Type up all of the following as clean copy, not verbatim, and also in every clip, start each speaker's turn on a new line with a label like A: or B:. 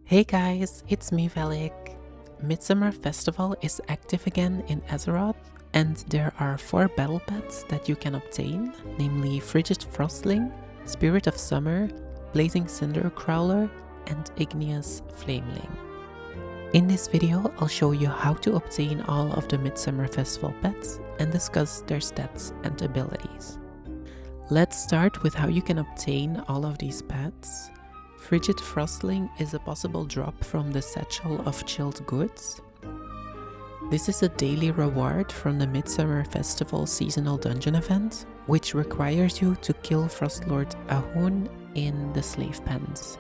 A: Hey guys, it's me Velik. Midsummer Festival is active again in Azeroth, and there are 4 battle pets that you can obtain, namely Frigid Frostling, Spirit of Summer, Blazing Cindercrawler, and Igneous Flameling. In this video, I'll show you how to obtain all of the Midsummer Festival pets and discuss their stats and abilities. Let's start with how you can obtain all of these pets. Frigid Frostling is a possible drop from the Satchel of Chilled Goods. This is a daily reward from the Midsummer Festival seasonal dungeon event, which requires you to kill Frostlord Ahun in the slave pens.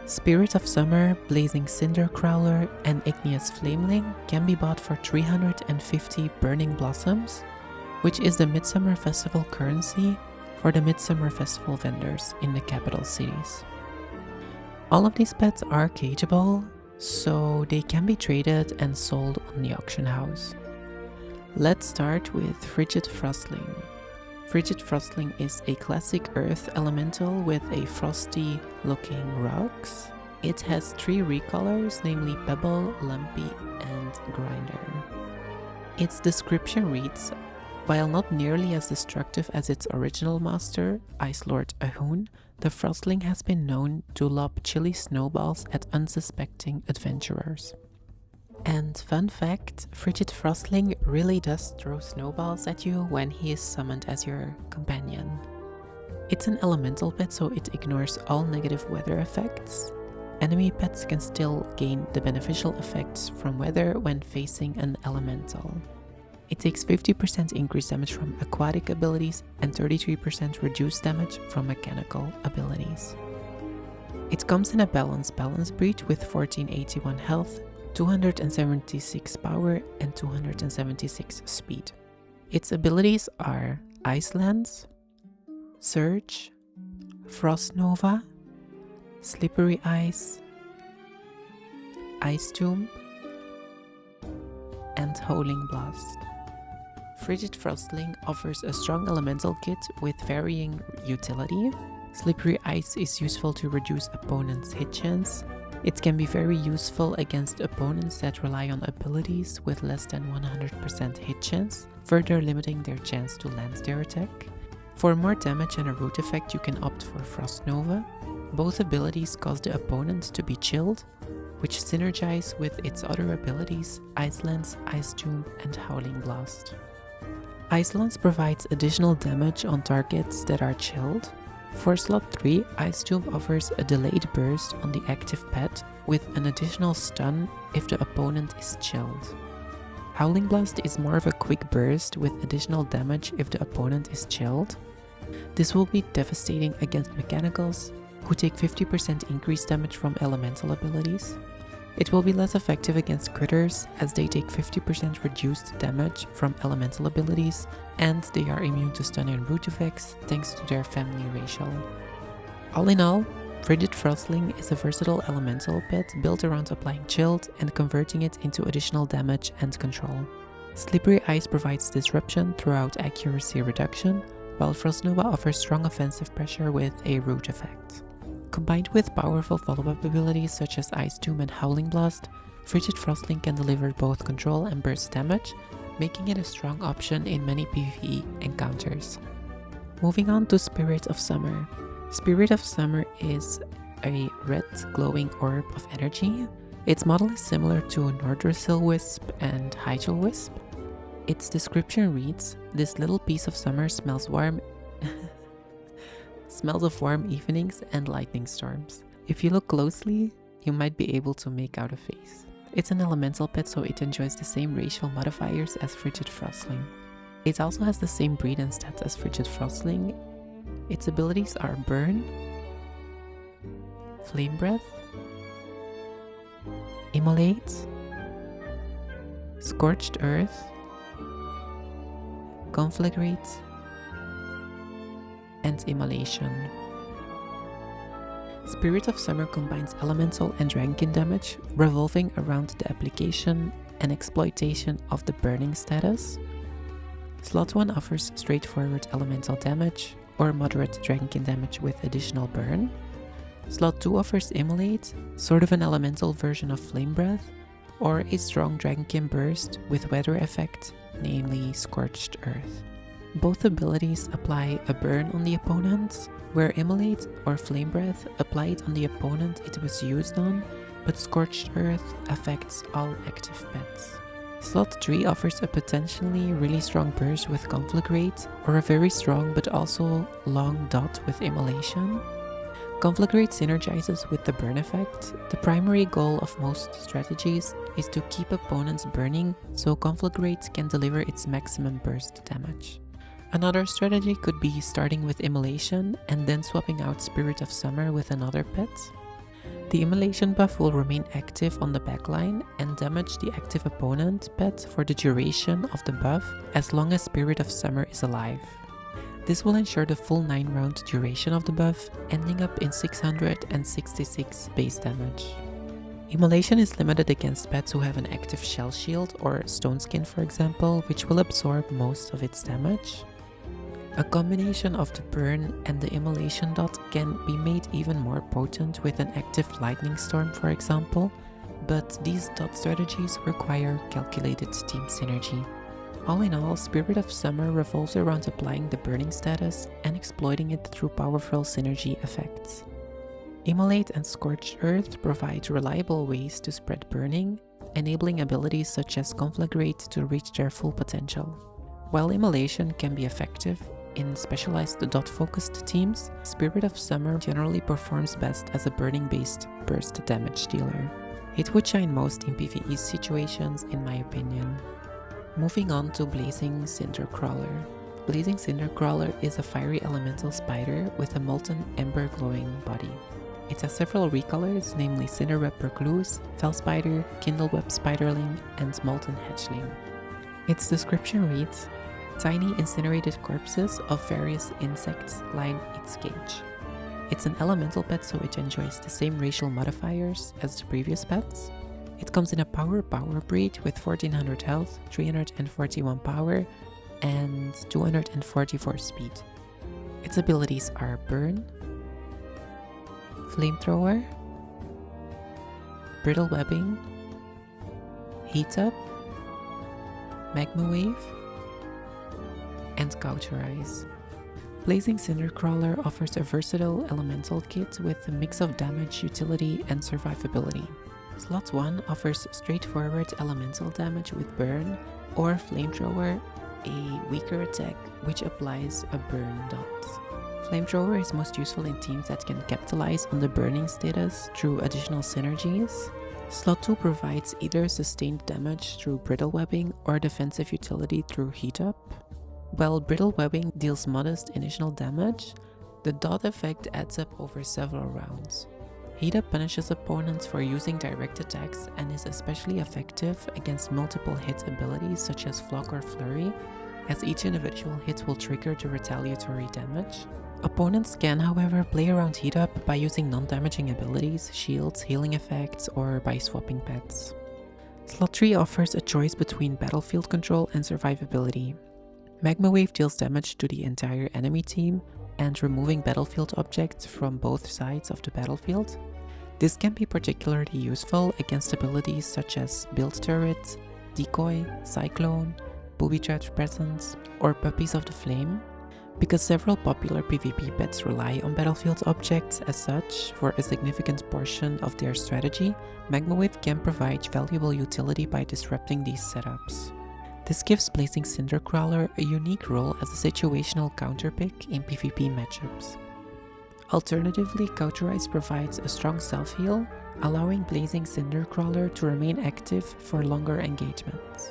A: Spirit of Summer, Blazing Cindercrawler, and Igneous Flameling can be bought for 350 Burning Blossoms, which is the Midsummer Festival currency for the Midsummer Festival vendors in the capital cities. All of these pets are cageable, so they can be traded and sold on the auction house. Let's start with Frigid Frostling. Frigid Frostling is a classic earth elemental with a frosty looking rocks. It has 3 recolors, namely Pebble, Lumpy, and Grinder. Its description reads, while not nearly as destructive as its original master, Ice Lord Ahun, the Frostling has been known to lob chilly snowballs at unsuspecting adventurers. And fun fact, Frigid Frostling really does throw snowballs at you when he is summoned as your companion. It's an elemental pet, so it ignores all negative weather effects. Enemy pets can still gain the beneficial effects from weather when facing an elemental. It takes 50% increased damage from aquatic abilities and 33% reduced damage from mechanical abilities. It comes in a balanced balance breed with 1481 health, 276 power, and 276 speed. Its abilities are Ice Lance, Surge, Frost Nova, Slippery Ice, Ice Tomb, and Howling Blast. Frigid Frostling offers a strong elemental kit with varying utility. Slippery Ice is useful to reduce opponents' hit chance. It can be very useful against opponents that rely on abilities with less than 100% hit chance, further limiting their chance to land their attack. For more damage and a root effect, you can opt for Frost Nova. Both abilities cause the opponent to be chilled, which synergize with its other abilities, Ice Lance, Ice Tomb, and Howling Blast. Ice Lance provides additional damage on targets that are chilled. For slot 3, Ice Tomb offers a delayed burst on the active pet with an additional stun if the opponent is chilled. Howling Blast is more of a quick burst with additional damage if the opponent is chilled. This will be devastating against mechanicals, who take 50% increased damage from elemental abilities. It will be less effective against critters as they take 50% reduced damage from elemental abilities, and they are immune to stun and root effects thanks to their family ratio. All in all, Frigid Frostling is a versatile elemental pet built around applying chilled and converting it into additional damage and control. Slippery Ice provides disruption throughout accuracy reduction, while Frost Nova offers strong offensive pressure with a root effect. Combined with powerful follow-up abilities such as Ice Tomb and Howling Blast, Frigid Frostling can deliver both control and burst damage, making it a strong option in many PvE encounters. Moving on to Spirit of Summer. Spirit of Summer is a red glowing orb of energy. Its model is similar to Nordrassil Wisp and Hyjal Wisp. Its description reads, "This little piece of summer smells of warm evenings and lightning storms. If you look closely, you might be able to make out a face." It's an elemental pet, so it enjoys the same racial modifiers as Frigid Frostling. It also has the same breed and stats as Frigid Frostling. Its abilities are Burn, Flame Breath, Immolate, Scorched Earth, Conflagrate, and Immolation. Spirit of Summer combines elemental and ranking damage, revolving around the application and exploitation of the burning status. Slot 1 offers straightforward elemental damage or moderate ranking damage with additional burn. Slot 2 offers Immolate, sort of an elemental version of Flame Breath, or a strong Dragonkin Burst with weather effect, namely Scorched Earth. Both abilities apply a burn on the opponent, where Immolate or Flame Breath applied on the opponent it was used on, but Scorched Earth affects all active pets. Slot 3 offers a potentially really strong burst with Conflagrate, or a very strong but also long dot with Immolation. Conflagrate synergizes with the burn effect. The primary goal of most strategies is to keep opponents burning, so Conflagrate can deliver its maximum burst damage. Another strategy could be starting with Immolation and then swapping out Spirit of Summer with another pet. The Immolation buff will remain active on the backline and damage the active opponent pet for the duration of the buff as long as Spirit of Summer is alive. This will ensure the full 9-round duration of the buff, ending up in 666 base damage. Immolation is limited against pets who have an active Shell Shield or Stone Skin, for example, which will absorb most of its damage. A combination of the burn and the Immolation dot can be made even more potent with an active Lightning Storm, for example, but these dot strategies require calculated team synergy. All in all, Spirit of Summer revolves around applying the burning status and exploiting it through powerful synergy effects. Immolate and Scorched Earth provide reliable ways to spread burning, enabling abilities such as Conflagrate to reach their full potential. While Immolation can be effective in specialized dot-focused teams, Spirit of Summer generally performs best as a burning-based burst damage dealer. It would shine most in PvE situations, in my opinion. Moving on to Blazing Cindercrawler. Blazing Cindercrawler is a fiery elemental spider with a molten ember glowing body. It has several recolors, namely Cinderweb Recluse, Fell Spider, Kindleweb Spiderling, and Molten Hatchling. Its description reads, "Tiny incinerated corpses of various insects line its cage." It's an elemental pet, so it enjoys the same racial modifiers as the previous pets. It comes in a power breed with 1400 health, 341 power, and 244 speed. Its abilities are Burn, Flamethrower, Brittle Webbing, Heat Up, Magma Wave, and Cauterize. Blazing Cindercrawler offers a versatile elemental kit with a mix of damage, utility, and survivability. Slot 1 offers straightforward elemental damage with Burn, or Flamethrower, a weaker attack which applies a burn dot. Flamethrower is most useful in teams that can capitalize on the burning status through additional synergies. Slot 2 provides either sustained damage through Brittle Webbing or defensive utility through Heat Up. While Brittle Webbing deals modest initial damage, the dot effect adds up over several rounds. Heat Up punishes opponents for using direct attacks and is especially effective against multiple hit abilities such as Flock or Flurry, as each individual hit will trigger the retaliatory damage. Opponents can, however, play around Heat Up by using non-damaging abilities, shields, healing effects, or by swapping pets. Slot 3 offers a choice between battlefield control and survivability. Magma Wave deals damage to the entire enemy team and removing battlefield objects from both sides of the battlefield. This can be particularly useful against abilities such as Build Turret, Decoy, Cyclone, Booby Trap Presence, or Puppies of the Flame. Because several popular PvP pets rely on battlefield objects as such for a significant portion of their strategy, Magma Wave can provide valuable utility by disrupting these setups. This gives Blazing Cindercrawler a unique role as a situational counterpick in PvP matchups. Alternatively, Cauterize provides a strong self-heal, allowing Blazing Cindercrawler to remain active for longer engagements.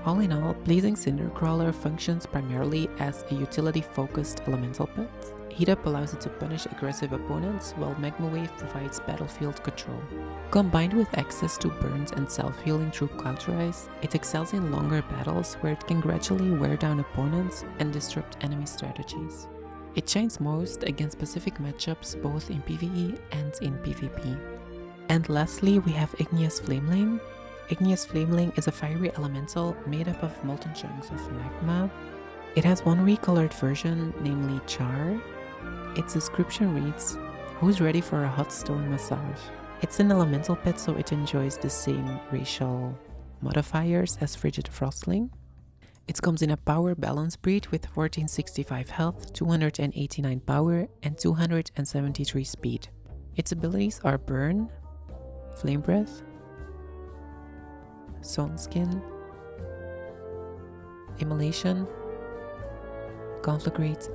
A: All in all, Blazing Cindercrawler functions primarily as a utility-focused elemental pet. Heat Up allows it to punish aggressive opponents, while Magma Wave provides battlefield control. Combined with access to burns and self-healing through Cauterize, it excels in longer battles where it can gradually wear down opponents and disrupt enemy strategies. It shines most against specific matchups both in PvE and in PvP. And lastly, we have Igneous Flameling. Igneous Flameling is a fiery elemental made up of molten chunks of magma. It has one recolored version, namely Char. Its description reads, Who's ready for a hot stone massage? It's an elemental pet, so it enjoys the same racial modifiers as Frigid Frostling. It comes in a power balance breed with 1465 health, 289 power, and 273 speed. Its abilities are Burn, Flame Breath, Stone Skin, Immolation, Conflagrate,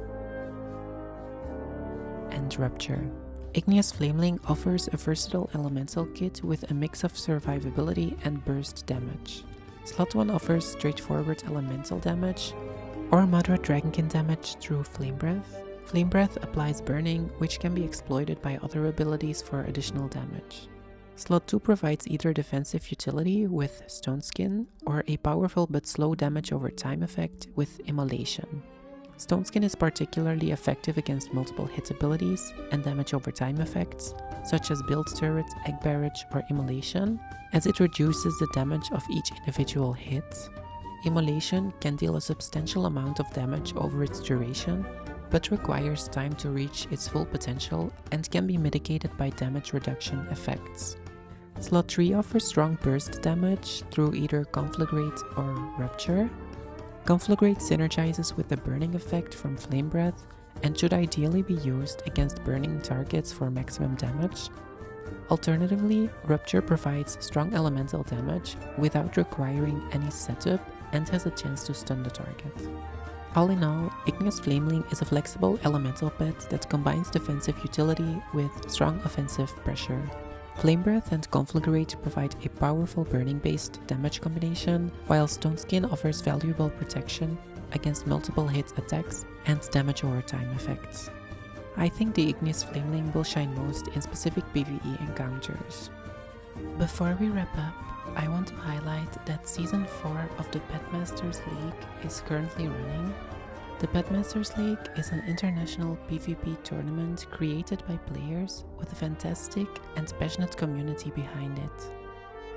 A: and Rupture. Igneous Flameling offers a versatile elemental kit with a mix of survivability and burst damage. Slot 1 offers straightforward elemental damage or moderate dragonkin damage through Flame Breath. Flame Breath applies burning, which can be exploited by other abilities for additional damage. Slot 2 provides either defensive utility with Stone Skin or a powerful but slow damage over time effect with Immolation. Stone Skin is particularly effective against multiple hit abilities and damage over time effects, such as Build Turret, Egg Barrage, or Immolation, as it reduces the damage of each individual hit. Immolation can deal a substantial amount of damage over its duration, but requires time to reach its full potential and can be mitigated by damage reduction effects. Slot 3 offers strong burst damage through either Conflagrate or Rupture. Conflagrate synergizes with the burning effect from Flame Breath and should ideally be used against burning targets for maximum damage. Alternatively, Rupture provides strong elemental damage without requiring any setup and has a chance to stun the target. All in all, Igneous Flameling is a flexible elemental pet that combines defensive utility with strong offensive pressure. Flame Breath and Conflagrate provide a powerful burning-based damage combination, while Stone Skin offers valuable protection against multiple hit attacks and damage over time effects. I think the Igneous Flameling will shine most in specific PvE encounters. Before we wrap up, I want to highlight that Season 4 of the Pet Masters League is currently running. The Pet Masters League is an international PvP tournament created by players with a fantastic and passionate community behind it.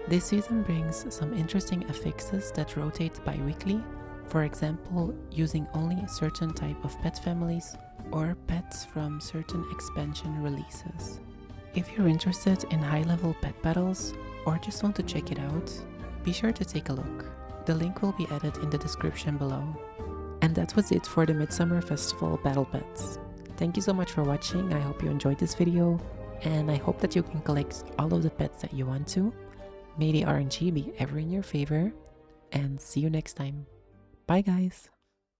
A: This season brings some interesting affixes that rotate bi-weekly, for example, using only a certain type of pet families or pets from certain expansion releases. If you're interested in high-level pet battles or just want to check it out, be sure to take a look. The link will be added in the description below. And that was it for the Midsummer Festival Battle Pets. Thank you so much for watching. I hope you enjoyed this video, and I hope that you can collect all of the pets that you want to. May the RNG be ever in your favor, and see you next time. Bye guys!